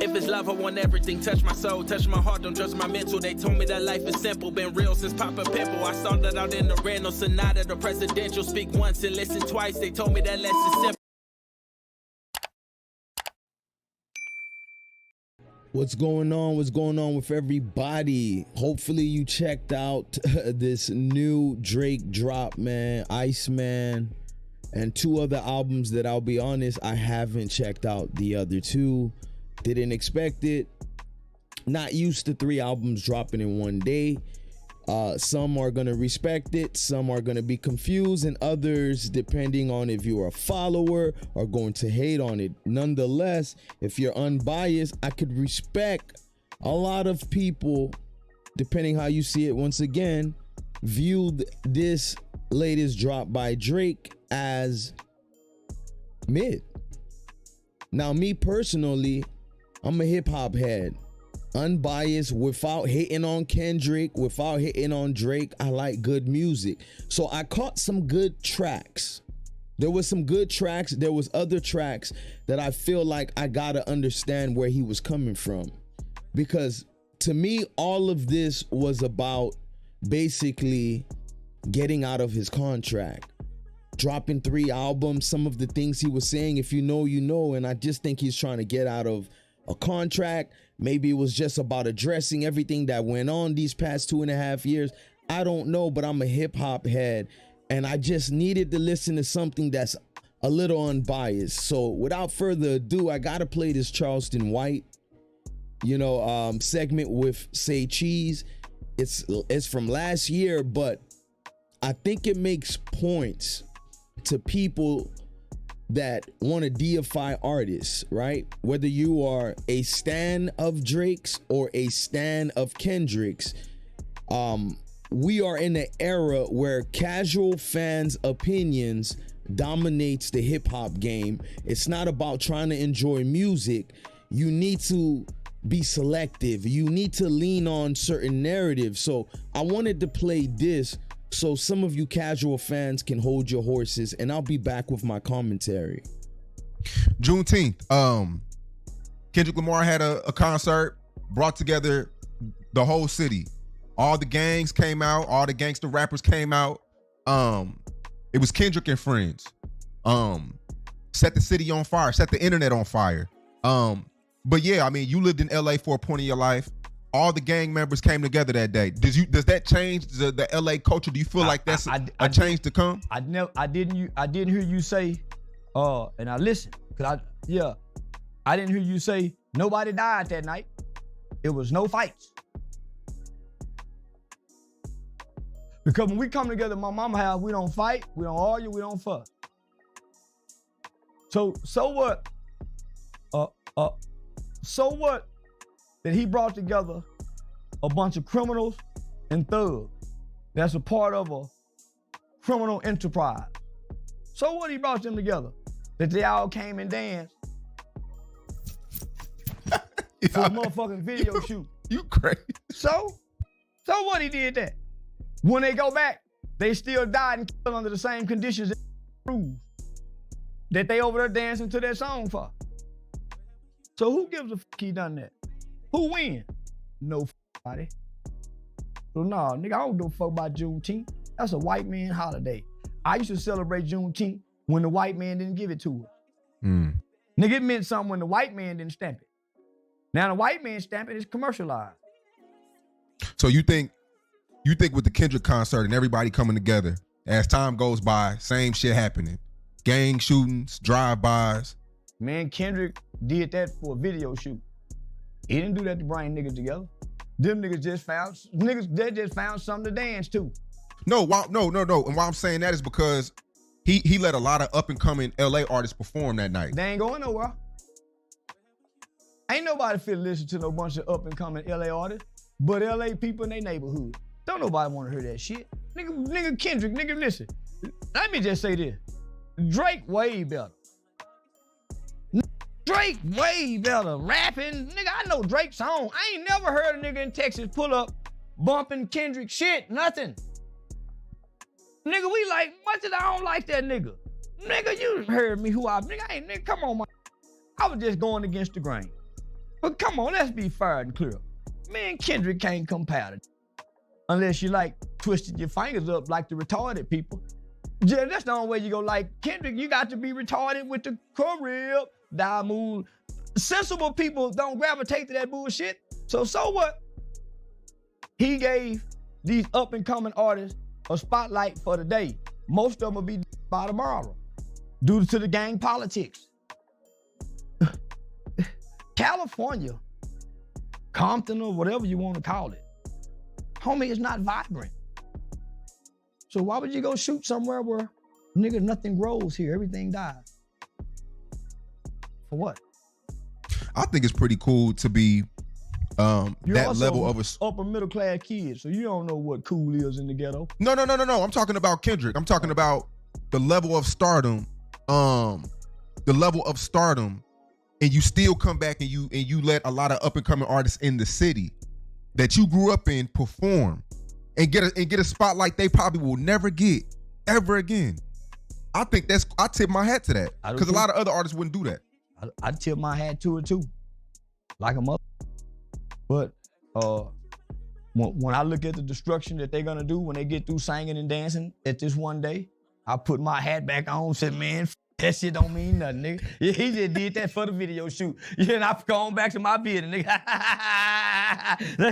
If it's love, I want everything. Touch my soul, touch my heart, don't judge my mental. They told me that life is simple, been real since Papa Pimple. I started out in the rental, Sonata, the presidential. Speak once and listen twice. They told me that less is simple. What's going on? What's going on with everybody? Hopefully you checked out this new Drake drop, man. Iceman, and 2 other albums that I'll be honest, I haven't checked out the other 2. Didn't expect it. Not used to 3 albums dropping in one day. Some are going to respect it. Some are going to be confused. And others, depending on if you're a follower, are going to hate on it. Nonetheless, if you're unbiased, I could respect a lot of people, depending how you see it. Once again, viewed this latest drop by Drake as mid. Now, me personally, I'm a hip hop head. Unbiased, without hating on Kendrick, without hating on Drake. I like good music. So I caught some good tracks. There was some good tracks. There was other tracks that I feel like I gotta understand where he was coming from. Because to me, all of this was about basically getting out of his contract. Dropping 3 albums, some of the things he was saying, if you know, you know. And I just think he's trying to get out of a contract. Maybe it was just about addressing everything that went on these past 2.5 years. I don't know, but I'm a hip hop head and I just needed to listen to something that's a little unbiased. So without further ado, I gotta play this Charleston White, segment with Say Cheese. It's from last year, but I think it makes points to people that want to deify artists, right? Whether you are a stan of Drake's or a stan of Kendrick's, we are in an era where casual fans' opinions dominates the hip hop game. It's not about trying to enjoy music. You need to be selective. You need to lean on certain narratives. So I wanted to play this so some of you casual fans can hold your horses, and I'll be back with my commentary. Juneteenth, Kendrick Lamar had a concert, brought together the whole city. All the gangs came out, all the gangster rappers came out. It was Kendrick and friends. Set the city on fire, set the internet on fire. But yeah, I mean, you lived in LA for a point of your life. All the gang members came together that day. Does that change the LA culture? Do you feel like that's a change to come? I didn't hear you say, and I listened, cause I didn't hear you say nobody died that night. It was no fights. Because when we come together at my mama's house, we don't fight, we don't argue, we don't fuss. So what? So what? That he brought together a bunch of criminals and thugs that's a part of a criminal enterprise. So what he brought them together? That they all came and danced for a motherfucking video shoot. You crazy. So what he did that? When they go back, they still died and killed under the same conditions that they over there dancing to that song for. So who gives a fuck he done that? Who win? Nobody. So nah, nigga, I don't give a fuck about Juneteenth. That's a white man holiday. I used to celebrate Juneteenth when the white man didn't give it to us. Nigga, it meant something when the white man didn't stamp it. Now the white man stamp it, it's commercialized. So you think with the Kendrick concert and everybody coming together, as time goes by, same shit happening. Gang shootings, drive-bys. Man, Kendrick did that for a video shoot. He didn't do that to bring niggas together. Them niggas just found something to dance to. No. And why I'm saying that is because he let a lot of up and coming LA artists perform that night. They ain't going nowhere. Ain't nobody fit listen to no bunch of up and coming LA artists, but LA people in their neighborhood. Don't nobody want to hear that shit. Nigga Kendrick, nigga, listen. Let me just say this. Drake way better. Drake way better rapping. Nigga, I know Drake's song. I ain't never heard a nigga in Texas pull up bumping Kendrick shit, nothing. Nigga, we like, much as I don't like that nigga. Nigga, you heard me nigga, come on, man. I was just going against the grain. But come on, let's be fair and clear. Me and Kendrick can't compare it. Unless you like twisting your fingers up like the retarded people. Yeah, that's the only way you go like Kendrick. You got to be retarded with the crib, diamond. Sensible people don't gravitate to that bullshit. So what? He gave these up and coming artists a spotlight for the day. Most of them will be by tomorrow due to the gang politics. California, Compton or whatever you want to call it, homie, is not vibrant. So why would you go shoot somewhere where, nigga, nothing grows here, everything dies? For what? I think it's pretty cool to be that level of a upper middle class kid, so you don't know what cool is in the ghetto. No. I'm talking about Kendrick. I'm talking about the level of stardom. And you still come back and you let a lot of up and coming artists in the city that you grew up in perform and get a spotlight they probably will never get ever again. I think I tip my hat to that because a lot of other artists wouldn't do that. I tip my hat to it too, like a mother. But when I look at the destruction that they're gonna do when they get through singing and dancing at this one day, I put my hat back on and said, man, that shit don't mean nothing, nigga. He just did that for the video shoot. Yeah, and I've gone back to my business, nigga.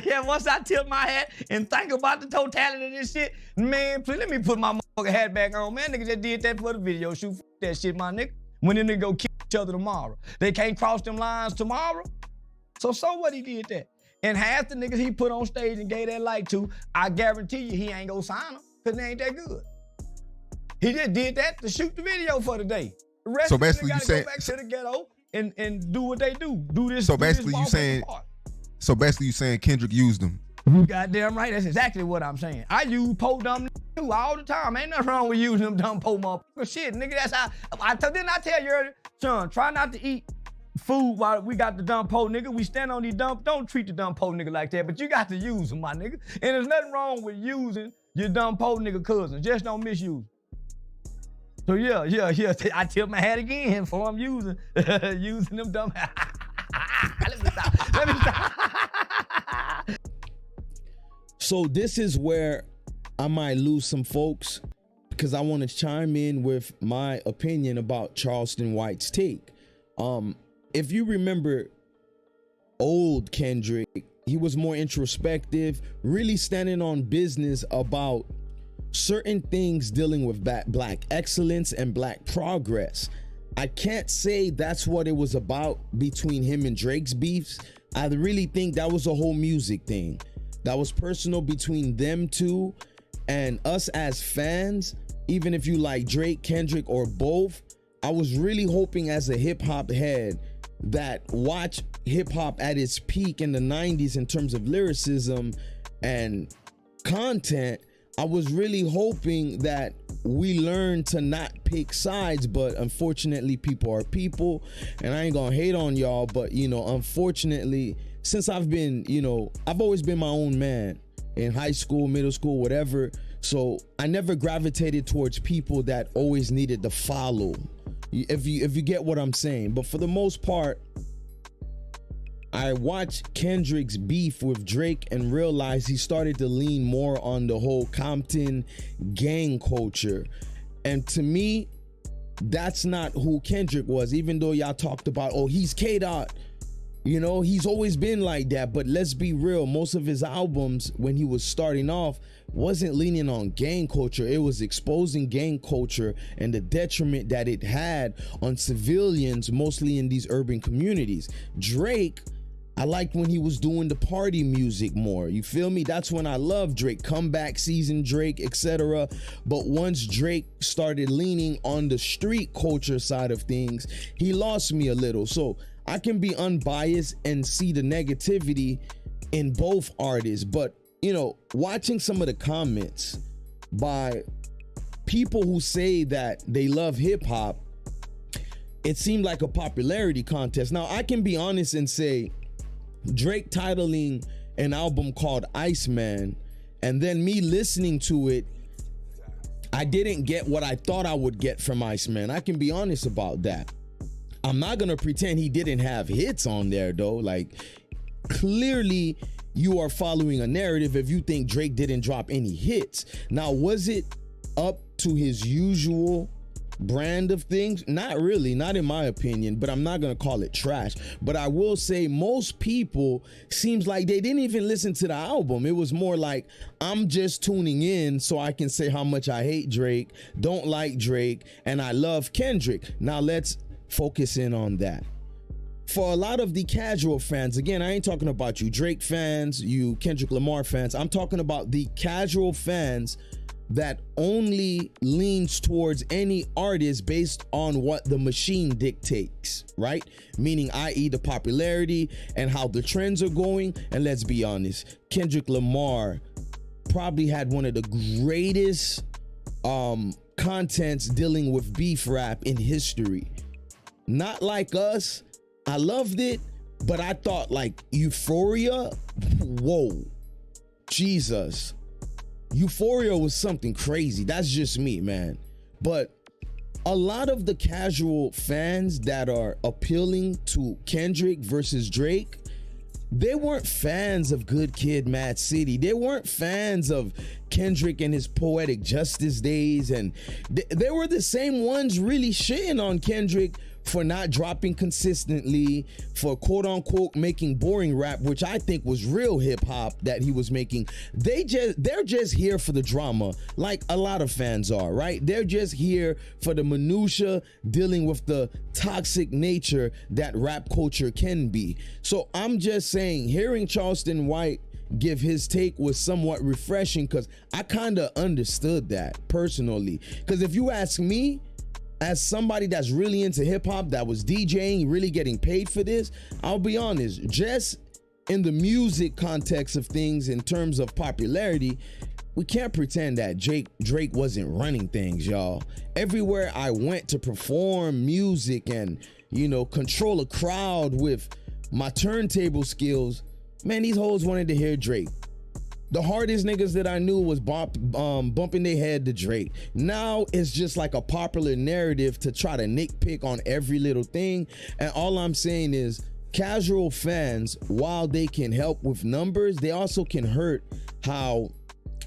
Yeah, once I tip my hat and think about the totality of this shit, man, please let me put my motherfucking hat back on. Man, nigga just did that for the video shoot. F that shit, my nigga. When them niggas go kill each other tomorrow. They can't cross them lines tomorrow. So what he did that? And half the niggas he put on stage and gave that light to, I guarantee you he ain't gonna sign them because they ain't that good. He just did that to shoot the video for the day. The rest So of them basically gotta you saying go back to the ghetto and do what they do. Do this. So basically you saying Kendrick used them. You goddamn right. That's exactly what I'm saying. I use po dumb too all the time. Ain't nothing wrong with using them dumb po motherfucker shit, nigga. That's how didn't I tell you earlier, son? Try not to eat food while we got the dumb po nigga. We stand on these dumb. Don't treat the dumb po nigga like that. But you got to use them, my nigga. And there's nothing wrong with using your dumb po nigga cousin. Just don't misuse. So yeah. I tip my hat again for I'm using them dumb. Let me stop. So this is where I might lose some folks because I want to chime in with my opinion about Charleston White's take. If you remember old Kendrick, he was more introspective, really standing on business about certain things dealing with black excellence and black progress. I can't say that's what it was about between him and Drake's beefs. I really think that was a whole music thing. That was personal between them two and us as fans. Even if you like Drake, Kendrick, or both, I was really hoping as a hip hop head that watch hip hop at its peak in the 90s in terms of lyricism and content. I was really hoping that we learn to not pick sides, but unfortunately people are people, and I ain't gonna hate on y'all, but unfortunately, since I've been, I've always been my own man in high school, middle school, whatever. So I never gravitated towards people that always needed to follow, if you get what I'm saying. But for the most part, I watched Kendrick's beef with Drake and realized he started to lean more on the whole Compton gang culture. And to me, that's not who Kendrick was, even though y'all talked about, oh, he's K-Dot. He's always been like that. But let's be real, most of his albums when he was starting off wasn't leaning on gang culture. It was exposing gang culture and the detriment that it had on civilians, mostly in these urban communities. Drake, I liked when he was doing the party music more. You feel me? That's when I loved Drake. Comeback season Drake, etc. But once Drake started leaning on the street culture side of things, he lost me a little. So I can be unbiased and see the negativity in both artists. But, watching some of the comments by people who say that they love hip hop, it seemed like a popularity contest. Now, I can be honest and say, Drake titling an album called Iceman, and then me listening to it, I didn't get what I thought I would get from Iceman. I can be honest about that. I'm not gonna pretend he didn't have hits on there though. Like, clearly you are following a narrative if you think Drake didn't drop any hits. Now, was it up to his usual brand of things? Not really, not in my opinion, but I'm not gonna call it trash. But I will say most people seems like they didn't even listen to the album. It was more like, I'm just tuning in so I can say how much I hate Drake, don't like Drake, and I love Kendrick. Now let's focus in on that. For a lot of the casual fans, again, I ain't talking about you Drake fans, you Kendrick Lamar fans, I'm talking about the casual fans that only leans towards any artist based on what the machine dictates, right? Meaning, i.e. the popularity and how the trends are going. And let's be honest, Kendrick Lamar probably had one of the greatest contents dealing with beef rap in history. Not like us, I loved it, but I thought like Euphoria, whoa, Jesus. Euphoria was something crazy. That's just me, man. But a lot of the casual fans that are appealing to Kendrick versus Drake, they weren't fans of Good Kid, Mad City. They weren't fans of Kendrick and his Poetic Justice days. And they were the same ones really shitting on Kendrick for not dropping consistently, for quote unquote making boring rap, which I think was real hip hop that he was making. They're just here for the drama, like a lot of fans are, right? They're just here for the minutia, dealing with the toxic nature that rap culture can be. So I'm just saying, hearing Charleston White give his take was somewhat refreshing, because I kind of understood that personally. Because if you ask me, as somebody that's really into hip hop, that was DJing, really getting paid for this, I'll be honest, just in the music context of things, in terms of popularity, we can't pretend that Drake wasn't running things, y'all. Everywhere I went to perform music and, you know, control a crowd with my turntable skills, man, these hoes wanted to hear Drake. The hardest niggas that I knew was bumping their head to Drake. Now it's just like a popular narrative to try to nitpick on every little thing. And all I'm saying is, casual fans, while they can help with numbers, they also can hurt how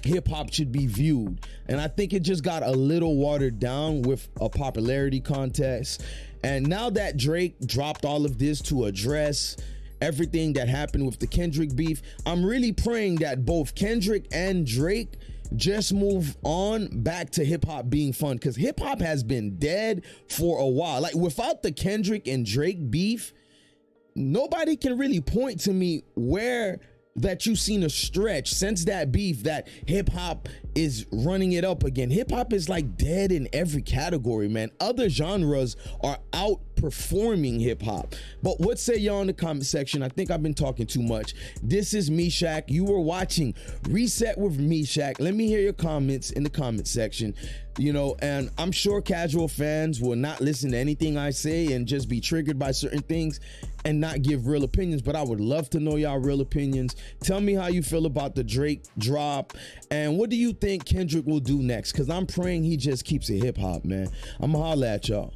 hip hop should be viewed. And I think it just got a little watered down with a popularity contest. And now that Drake dropped all of this to address everything that happened with the Kendrick beef, I'm really praying that both Kendrick and Drake just move on back to hip hop being fun, because hip hop has been dead for a while. Like, without the Kendrick and Drake beef, nobody can really point to me where that you've seen a stretch since that beef that hip hop is running it up again. Hip hop is like dead in every category, man. Other genres are outperforming hip hop. But what say y'all in the comment section? I think I've been talking too much. This is Meshach. You were watching Reset with Meshach. Let me hear your comments in the comment section. You know, and I'm sure casual fans will not listen to anything I say and just be triggered by certain things and not give real opinions, but I would love to know y'all real opinions. Tell me how you feel about the Drake drop, and what do you think Kendrick will do next? Because I'm praying he just keeps it hip hop, man. I'm gonna holla at y'all.